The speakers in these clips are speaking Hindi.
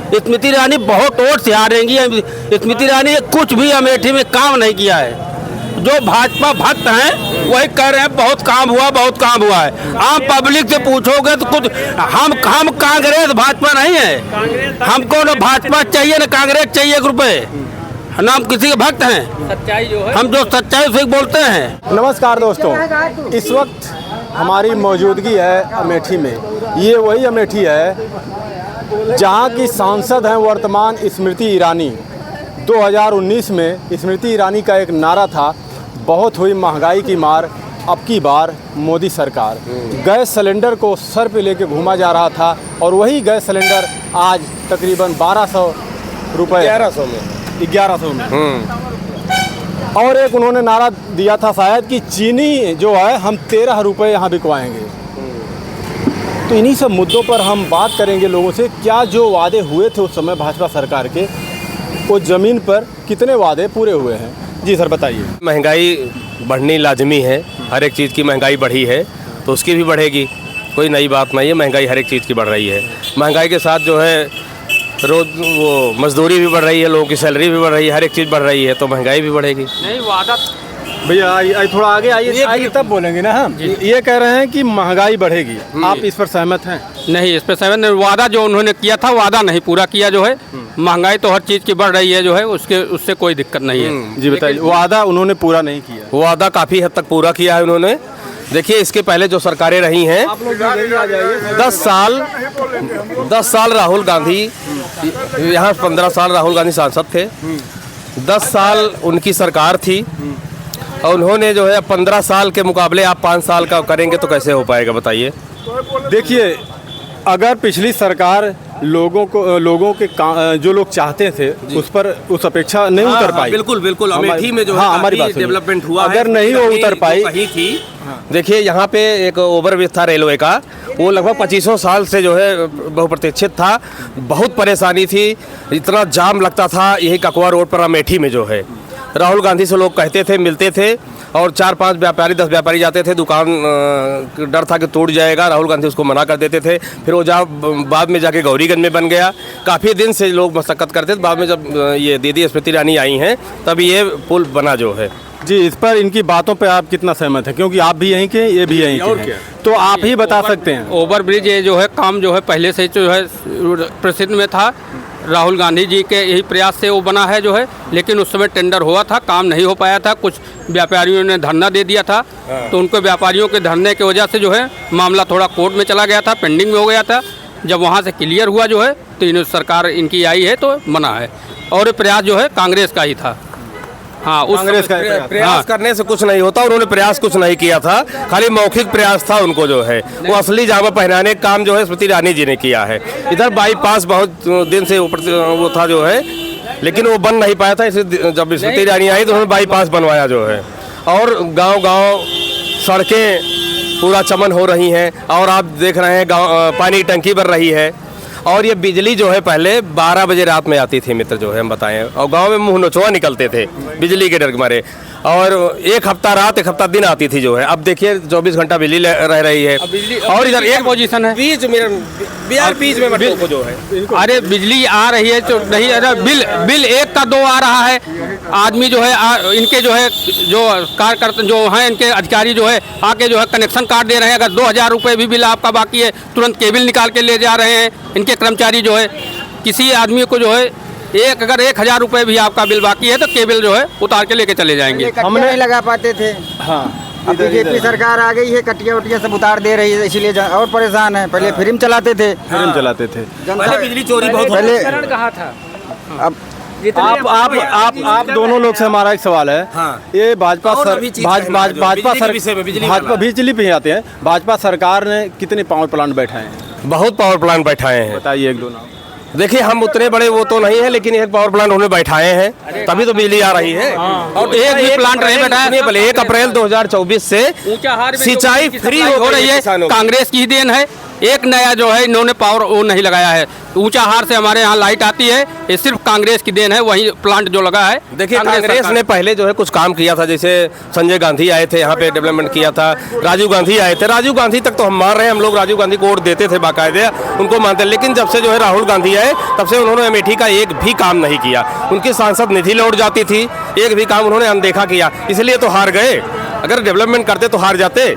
स्मृति ईरानी बहुत वोट से हारेंगी। स्मृति ईरानी ने कुछ भी अमेठी में काम नहीं किया है। जो भाजपा भक्त हैं वही कह रहे हैं बहुत काम हुआ, बहुत काम हुआ है। आम पब्लिक से पूछोगे तो कुछ हम कांग्रेस भाजपा नहीं है। हमको न भाजपा चाहिए न कांग्रेस चाहिए। 1 रुपए नाम किसी के भक्त हैं। सच्चाई जो है, हम जो सच्चाई से बोलते हैं। नमस्कार दोस्तों, इस वक्त हमारी मौजूदगी है अमेठी में। ये वही अमेठी है जहां की सांसद हैं वर्तमान स्मृति ईरानी। 2019 में स्मृति ईरानी का एक नारा था, बहुत हुई महंगाई की मार, अब की बार मोदी सरकार। गैस सिलेंडर को सर पे लेके घूमा जा रहा था और वही गैस सिलेंडर आज तकरीबन 1200 रुपये 1100 में। और एक उन्होंने नारा दिया था शायद कि चीनी जो है हम 13 रुपये यहाँ बिकवाएंगे। तो इन्हीं सब मुद्दों पर हम बात करेंगे लोगों से। क्या जो वादे हुए थे उस समय भाजपा सरकार के, वो ज़मीन पर कितने वादे पूरे हुए हैं? जी सर बताइए। महंगाई बढ़नी लाजमी है, हर एक चीज़ की महंगाई बढ़ी है तो उसकी भी बढ़ेगी, कोई नई बात नहीं है। महंगाई हर एक चीज़ की बढ़ रही है। महंगाई के साथ जो है रोज वो मजदूरी भी बढ़ रही है, लोगों की सैलरी भी बढ़ रही है, हर एक चीज़ बढ़ रही है तो महंगाई भी बढ़ेगी। नहीं वादा भैया थोड़ा आगे आइए तब बोलेंगे ना हम। ये कह रहे हैं कि महंगाई बढ़ेगी, आप इस पर सहमत हैं? नहीं, इस पे सहमत नहीं। वादा जो उन्होंने किया था वादा नहीं पूरा किया जो है। महंगाई तो हर चीज़ की बढ़ रही है जो है, उससे कोई दिक्कत नहीं है। जी बताइए। वादा उन्होंने पूरा नहीं किया। वादा काफ़ी हद तक पूरा किया है उन्होंने। देखिए इसके पहले जो सरकारें रही हैं, 10 साल राहुल गांधी यहाँ, 15 साल राहुल गांधी सांसद थे, 10 साल उनकी सरकार थी और उन्होंने जो है 15 साल के मुकाबले आप 5 साल का करेंगे तो कैसे हो पाएगा बताइए। देखिए, अगर पिछली सरकार लोगों के जो लोग चाहते थे उस अपेक्षा नहीं उतर पाई। बिल्कुल बिल्कुल। अमेठी में जो है हमारी बात डेवलपमेंट हुआ, अगर नहीं वो उतर पाई थी। देखिए यहाँ पे एक ओवरब्रिज था रेलवे का, वो लगभग 2500 साल से जो है बहुप्रतीक्षित था। बहुत परेशानी थी, इतना जाम लगता था यही ककवा रोड पर अमेठी में जो है। राहुल गांधी से लोग कहते थे, मिलते थे और 4-5 व्यापारी 10 व्यापारी जाते थे, दुकान डर था कि टूट जाएगा, राहुल गांधी उसको मना कर देते थे। फिर वो बाद में जाके गौरीगंज में बन गया। काफ़ी दिन से लोग मशक्कत करते थे, बाद में जब ये दीदी स्मृति ईरानी आई हैं तब ये पुल बना जो है। जी, इस पर इनकी बातों पे आप कितना सहमत हैं? क्योंकि आप भी यहीं के, ये भी यहीं के हैं, तो आप ही बता सकते हैं। ओवर ब्रिज ये जो है काम जो है पहले से जो है प्रसिद्ध में था। राहुल गांधी जी के यही प्रयास से वो बना है जो है, लेकिन उस समय टेंडर हुआ था, काम नहीं हो पाया था। कुछ व्यापारियों ने धरना दे दिया था, तो उनको व्यापारियों के धरने की वजह से जो है मामला थोड़ा कोर्ट में चला गया था, पेंडिंग में हो गया था। जब वहाँ से क्लियर हुआ जो है तो इन सरकार इनकी आई है तो बना है। और ये प्रयास जो है कांग्रेस का ही था। हाँ, उस कांग्रेस का प्रयास करने से कुछ नहीं होता। उन्होंने प्रयास कुछ नहीं किया था, खाली मौखिक प्रयास था उनको जो है। वो असली जामा पहनाने का काम जो है स्मृति ईरानी जी ने किया है। इधर बाईपास बहुत दिन से ऊपर वो था जो है, लेकिन वो बन नहीं पाया था। इसलिए जब स्मृति ईरानी आई तो उन्होंने बाईपास बनवाया जो है। और गांव-गांव सड़कें पूरा चमन हो रही हैं और आप देख रहे हैं गाँव पानी की टंकी बन रही है। और ये बिजली जो है पहले 12 बजे रात में आती थी मित्र जो है, हम बताएं, और गांव में मुँह नोचवा निकलते थे बिजली के डर के मारे। और 1 हफ्ता रात 1 हफ्ता दिन आती थी जो है। अब देखिए 24 घंटा बिजली रह रही है। और इधर एक पोजीशन है बीच में बिहार बीच में को जो है। अरे बिजली आ रही है तो नहीं, अरे बिल 1 का 2 आ रहा है। आदमी जो है इनके जो है जो कार्यकर्ता जो हैं इनके अधिकारी जो है आके जो है कनेक्शन काट दे रहे हैं। अगर 2000 रुपये भी बिल आपका बाकी है तुरंत केबल निकाल के ले जा रहे हैं इनके कर्मचारी जो है। किसी आदमी को जो है अगर 1000 रुपये भी आपका बिल बाकी है तो केबल जो है उतार के लेके चले जाएंगे। हम नहीं लगा पाते थे। हाँ, अब बीजेपी सरकार आ गई है, कटिया उटिया सब उतार दे रही है, इसीलिए और परेशान है। पहले फिल्म चलाते थे, पहले बिजली चोरी बहुत पहले कहा था। अब आप दोनों लोग से हमारा एक सवाल है। हाँ। ये भाजपा बिजली पे ही आते हैं। भाजपा सरकार ने कितने पावर प्लांट बैठाए हैं? बहुत पावर प्लांट बैठाए हैं। बताइए 1-2 नाम। देखिए हम उतने बड़े वो तो नहीं है, लेकिन एक पावर प्लांट उन्होंने बैठाए हैं तभी तो बिजली आ रही है। और एक भी प्लांट नहीं बैठाया। भले 1 अप्रैल 2024 से सिंचाई फ्री हो रही है। कांग्रेस की ही देन है। एक नया जो है इन्होंने पावर वो नहीं लगाया है। ऊंचाहार से हमारे यहाँ लाइट आती है, ये सिर्फ कांग्रेस की देन है। वही प्लांट जो लगा है, देखिए कांग्रेस ने पहले जो है कुछ काम किया था, जैसे संजय गांधी आए थे यहाँ पे डेवलपमेंट किया था, राजीव गांधी आए थे। राजीव गांधी तक तो हम मान रहे हैं, हम लोग राजीव गांधी को वोट देते थे बाकायदे, उनको मानते हैं। लेकिन जब से जो है राहुल गांधी आए तब से उन्होंने अमेठी का एक भी काम नहीं किया। उनकी सांसद निधि लौट जाती थी, एक भी काम उन्होंने अनदेखा किया, इसलिए तो हार गए। अगर डेवलपमेंट करते तो हार जाते।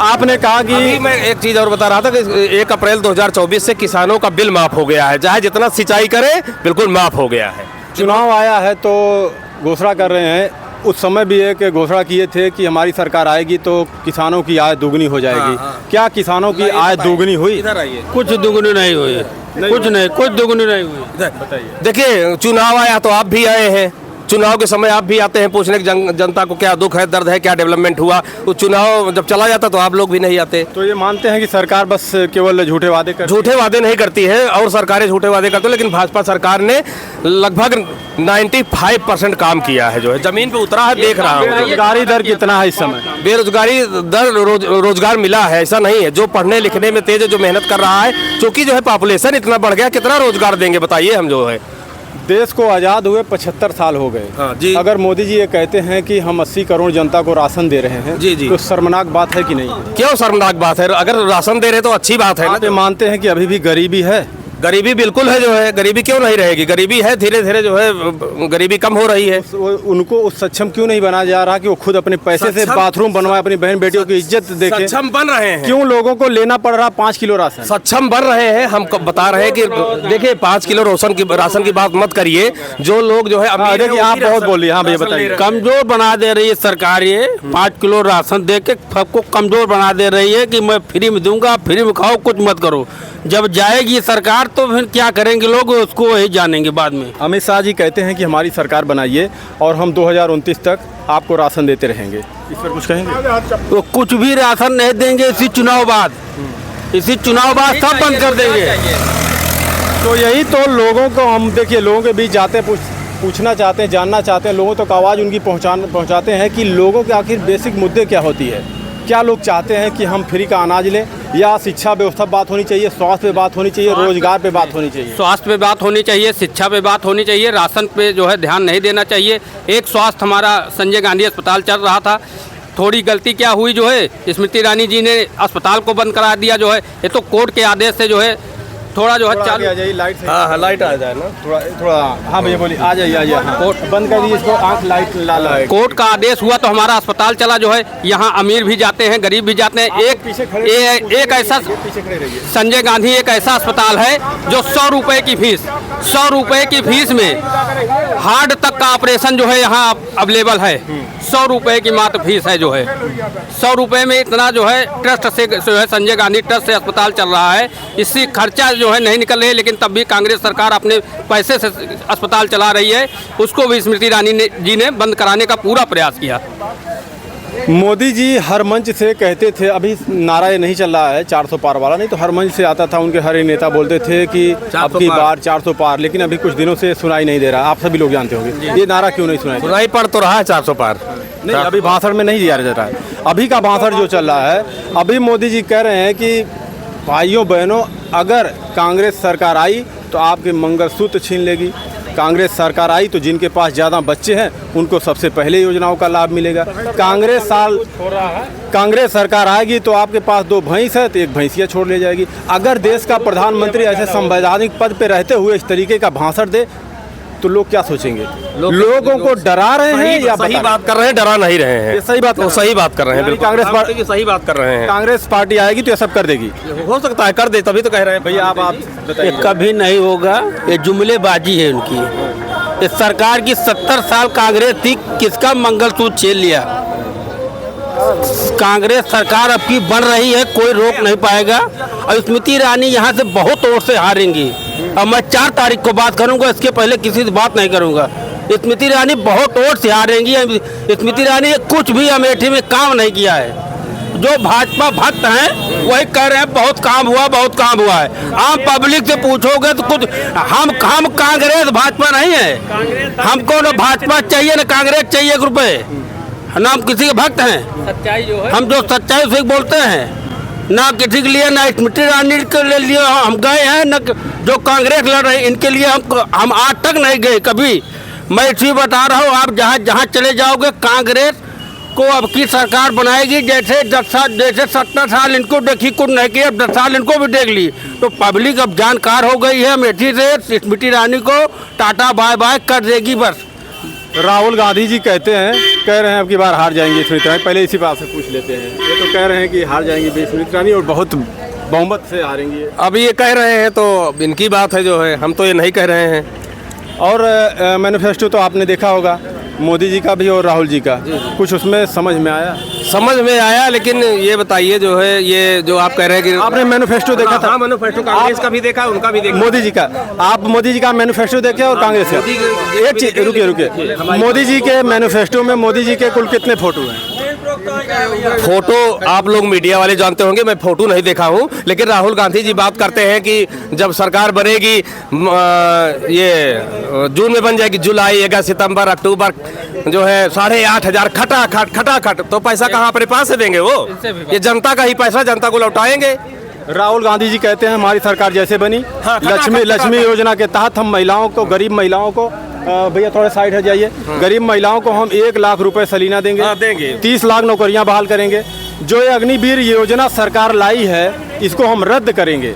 आपने कहा कि अभी मैं एक चीज़ और बता रहा था कि 1 अप्रैल 2024 से किसानों का बिल माफ़ हो गया है, चाहे जितना सिंचाई करे बिल्कुल माफ़ हो गया है। चुनाव आया है तो घोषणा कर रहे हैं, उस समय भी एक घोषणा किए थे कि हमारी सरकार आएगी तो किसानों की आय दोगुनी हो जाएगी। क्या किसानों की आय दोगुनी हुई? इधर आइए। कुछ दुगनी नहीं हुई, कुछ नहीं, कुछ दुगनी नहीं हुई। बताइए। देखिए चुनाव आया तो आप भी आए हैं, चुनाव के समय आप भी आते हैं पूछने की जनता को क्या दुख है, दर्द है, क्या डेवलपमेंट हुआ। वो चुनाव जब चला जाता तो आप लोग भी नहीं आते। तो ये मानते हैं कि सरकार बस केवल झूठे वादे कर झूठे वादे नहीं करती है और सरकारें झूठे वादे करती है, लेकिन भाजपा सरकार ने लगभग 95% काम किया है, जो है जमीन पे उतरा है, देख रहा हूँ। बेरोजगारी दर कितना है इस समय? बेरोजगारी दर रोजगार मिला है, ऐसा नहीं है। जो पढ़ने लिखने में तेज है, जो मेहनत कर रहा है, क्योंकि जो है पॉपुलेशन इतना बढ़ गया, कितना रोजगार देंगे बताइए हम जो है। देश को आज़ाद हुए 75 साल हो गए। हाँ, जी। अगर मोदी जी ये कहते हैं कि हम 80 करोड़ जनता को राशन दे रहे हैं, जी, जी। तो शर्मनाक बात है कि नहीं? क्यों शर्मनाक बात है? अगर राशन दे रहे तो अच्छी बात है ना। आप ये मानते हैं कि अभी भी गरीबी है? गरीबी बिल्कुल है, जो है गरीबी क्यों नहीं रहेगी, गरीबी है, धीरे धीरे जो है गरीबी कम हो रही है। उनको उस सक्षम क्यों नहीं बनाया जा रहा कि वो खुद अपने पैसे से बाथरूम बनवाए, अपनी बहन बेटियों की इज्जत देखें? सक्षम बन रहे हैं। क्यों लोगों को लेना पड़ रहा 5 किलो राशन? सक्षम बन रहे हैं, हम बता रहे हैं कि देखिए 5 किलो राशन की बात मत करिए। जो लोग जो है हाँ, देखिए आप बहुत बोलिए। हाँ भैया बताइए। कमजोर बना दे रही है सरकार, ये 5 किलो राशन दे के सबको कमजोर बना दे रही है कि मैं फ्री में दूंगा, फ्री में खाओ, कुछ मत करो। जब जाएगी सरकार तो फिर क्या करेंगे लोग, उसको वही जानेंगे बाद में। अमित शाह जी कहते हैं कि हमारी सरकार बनाइए और हम 2029 तक आपको राशन देते रहेंगे। इस पर कुछ कहेंगे? तो कुछ भी राशन नहीं देंगे इसी चुनाव बाद, इसी चुनाव बाद सब बंद कर देंगे। तो यही तो लोगों को हम देखिए लोगों के बीच जाते हैं, पूछना चाहते हैं, जानना चाहते हैं, लोगों तक आवाज़ उनकी पहुंचाते हैं कि लोगों के आखिर बेसिक मुद्दे क्या होती है। क्या लोग चाहते हैं कि हम फ्री का अनाज लें, या शिक्षा व्यवस्था पे बात होनी चाहिए, स्वास्थ्य पे बात होनी चाहिए, रोजगार पे बात होनी चाहिए? स्वास्थ्य पे बात होनी चाहिए, शिक्षा पे बात होनी चाहिए, राशन पे जो है ध्यान नहीं देना चाहिए। एक स्वास्थ्य हमारा संजय गांधी अस्पताल चल रहा था, थोड़ी गलती क्या हुई जो है, स्मृति ईरानी जी ने अस्पताल को बंद करा दिया। जो है ये तो कोर्ट के आदेश से जो है थोड़ा जो है चालू। आ जाइए, लाइट से। हाँ लाइट आ जाए ना थोड़ा। हाँ भैया बोलिए। आ जाइए, आ जाइए। कोर्ट बंद कर दीजिए इसको, आँख लाइट लाल है। कोर्ट का आदेश हुआ तो हमारा अस्पताल चला। जो है यहाँ अमीर भी जाते हैं, गरीब भी जाते हैं। एक ऐसा संजय गांधी एक ऐसा अस्पताल है जो 100 रुपए की फीस, 100 रुपए की फीस में हार्ट तक का ऑपरेशन जो है यहाँ अवेलेबल है। 100 रुपए की मात्र फीस है। जो है 100 रुपए में इतना जो है ट्रस्ट से जो है संजय गांधी ट्रस्ट से अस्पताल चल रहा है। इससे खर्चा जो है नहीं निकल रहे, लेकिन तब भी कांग्रेस सरकार अपने पैसे से अस्पताल चला रही है। उसको भी स्मृति ईरानी जी ने बंद कराने का पूरा प्रयास किया। मोदी जी हर मंच से कहते थे, अभी नारा ये नहीं चल रहा है 400 पार वाला, नहीं तो हर मंच से आता था, उनके हर एक नेता बोलते थे कि अब की बार 400 पार, लेकिन अभी कुछ दिनों से सुनाई नहीं दे रहा। आप सभी लोग जानते होंगे ये नारा क्यों नहीं सुनाई पड़ तो रहा है 400 पार। नहीं, अभी भाषण में नहीं दिया जा रहा है। अभी का भाषण जो चल रहा है, अभी मोदी जी कह रहे हैं कि भाइयों बहनों, अगर कांग्रेस सरकार आई तो आपके मंगलसूत्र छीन लेगी। कांग्रेस सरकार आई तो जिनके पास ज़्यादा बच्चे हैं उनको सबसे पहले योजनाओं का लाभ मिलेगा। कांग्रेस सरकार आएगी तो आपके पास 2 भैंस है तो 1 भैंसिया छोड़ ले जाएगी। अगर देश का प्रधानमंत्री ऐसे संवैधानिक पद पे रहते हुए इस तरीके का भाषण दे तो लोग क्या सोचेंगे? लोगों को डरा रहे हैं या सही बात कर रहे हैं? डरा नहीं रहे हैं, सही बात, सही बात कर रहे हैं। बिल्कुल कांग्रेस पार्टी की सही बात कर रहे हैं। कांग्रेस पार्टी आएगी तो ये सब कर देगी। हो सकता है कर दे, तभी तो कह रहे हैं। भैया आप ये बताइए। कभी नहीं होगा, ये जुमलेबाजी है उनकी। इस सरकार की 70 साल कांग्रेस थी, किसका मंगलसूत्र छीन लिया? कांग्रेस सरकार अब की बन रही है, कोई रोक नहीं पाएगा। और स्मृति ईरानी यहाँ से बहुत वोट से हारेंगी। अब मैं 4 तारीख को बात करूंगा, इसके पहले किसी से बात नहीं करूंगा। स्मृति ईरानी बहुत वोट से हारेंगी। स्मृति ईरानी ने कुछ भी अमेठी में काम नहीं किया है। जो भाजपा भक्त हैं वही कह रहे हैं बहुत काम हुआ, बहुत काम हुआ है। आम पब्लिक से पूछोगे तो कुछ हम कांग्रेस भाजपा नहीं है। हमको न भाजपा चाहिए न कांग्रेस चाहिए 1 रुपए। हम किसी के भक्त हैं। सच्चाई जो है, हम जो सच्चाई उसे बोलते हैं। ना किसी के लिए, ना स्मृति ईरानी के लिए हम गए हैं, न जो कांग्रेस लड़ रहे इनके लिए हम आज तक नहीं गए कभी। मैं इसी बता रहा हूँ, आप जहाँ जहाँ चले जाओगे कांग्रेस को अब की सरकार बनाएगी। जैसे 70 साल इनको देखी, कुछ नहीं किया, 10 साल इनको भी देख ली। तो पब्लिक अब जानकार हो गई है अमेठी से, स्मृति ईरानी को टाटा बाय बाय कर देगी बस। राहुल गांधी जी कह रहे हैं अब की बार हार जाएंगे स्मृति ईरानी। पहले इसी बात से पूछ लेते हैं, ये तो कह रहे हैं कि हार जाएंगी स्मृति ईरानी और बहुत बहुमत से हारेंगी। अब ये कह रहे हैं तो इनकी बात है जो है, हम तो ये नहीं कह रहे हैं। और मैनिफेस्टो तो आपने देखा होगा मोदी जी का भी और राहुल जी का, कुछ उसमें समझ में आया? समझ में आया, लेकिन ये बताइए जो है, ये जो आप कह रहे हैं कि आपने मैनिफेस्टो देखा था? हाँ, मैनिफेस्टो कांग्रेस का भी देखा, उनका भी देखा, मोदी जी का। आप मोदी जी का मैनिफेस्टो देखे और कांग्रेस का? एक चीज रुकिए, मोदी जी के मैनिफेस्टो में मोदी जी के कुल कितने फोटो हैं? फोटो आप लोग मीडिया वाले जानते होंगे, मैं फोटो नहीं देखा हूँ। लेकिन राहुल गांधी जी बात करते हैं कि जब सरकार बनेगी, ये जून में बन जाएगी, जुलाई, अगस्त, सितंबर, अक्टूबर जो है 8,500 खटाखट। तो पैसा कहाँ अपने पास से देंगे वो? ये जनता का ही पैसा, जनता को लौटाएंगे। राहुल गांधी जी कहते हैं हमारी सरकार जैसे बनी, हाँ, लक्ष्मी योजना के तहत हम महिलाओं को, गरीब महिलाओं को, भैया थोड़ा साइड हट जाइए, गरीब महिलाओं को हम 1 लाख रुपए सलीना देंगे, हाँ, देंगे। 30 लाख नौकरियां बहाल करेंगे। जो ये अग्निवीर योजना सरकार लाई है इसको हम रद्द करेंगे।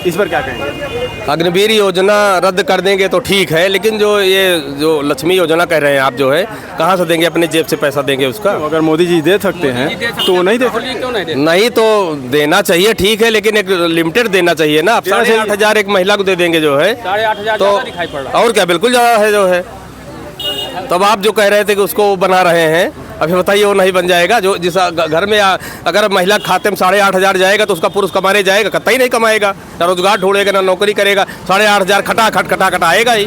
इस पर क्या कहेंगे? अग्निवीर योजना रद्द कर देंगे तो ठीक है, लेकिन जो लक्ष्मी योजना कह रहे हैं आप जो है, कहाँ से देंगे? अपने जेब से पैसा देंगे उसका? अगर मोदी जी दे सकते हैं तो नहीं दे सकते? नहीं तो देना चाहिए, ठीक है, लेकिन एक लिमिटेड देना चाहिए ना। 8,500 एक महिला को दे देंगे जो है, 8,500 तो दिखाई पड़ रहा है। और क्या, बिल्कुल ज़्यादा है जो है। तब आप जो कह रहे थे कि उसको बना रहे हैं, अभी बताइए वो नहीं बन जाएगा? जो जिस घर में अगर महिला खाते में 8,500 जाएगा तो उसका पुरुष कमाने जाएगा? कतई नहीं कमाएगा, ना रोजगार ढूंढेगा, ना नौकरी करेगा। 8,500 खटाखट आएगा ही।